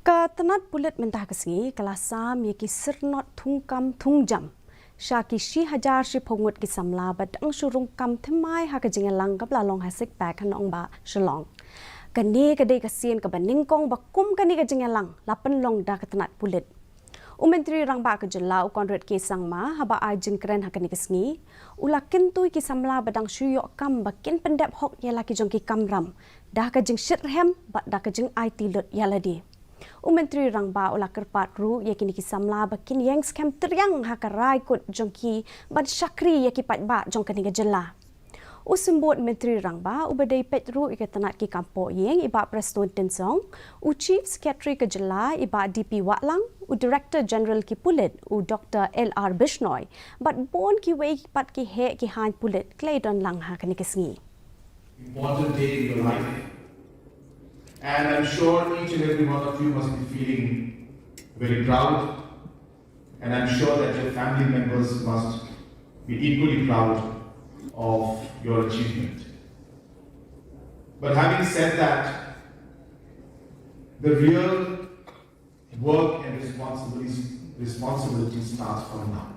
Tnat Pulit mentah kesengi kelasam yaki Syrnod Thung jam. Syaki shi hajar shi pongut ki samla badang surung kam Thymmai ha kejingelang kaplalong hasik pak hanong ba shalong. Kani kadai kasien kabaningkong bakum kani kejingelang lapan long dah Tnat Pulit. Menteri Rung ba kejela ukondret ki sangma haba ajin keren hakani kesengi. Ula kintui ki samla badang syuyok kam bakin pendep hok yala ki jongki kamram. Dah kejing syirhem bak dah kejing IT lut yaladi. Menteri Rung ba ula kerpat ru yakini ki samla bakin yang skam teriang hakarai kot jongki bad syakri yaki pat ba jongkani kejela. Sembut Menteri Rung ba ubadai petru ikatanat ki kampo yang iba Preston Tensong, Chief Secretary kejela iba DP Watlang, Director General ki Pulit, Dr. LR Bishnoi, but bon ki wei pat ki he ki han Pulit Claydon lang ha kani kesengi. Important day in your life. And I'm sure each and every one of you must be feeling very proud. And I'm sure that your family members must be equally proud of your achievement. But having said that, the real work and responsibility starts from now.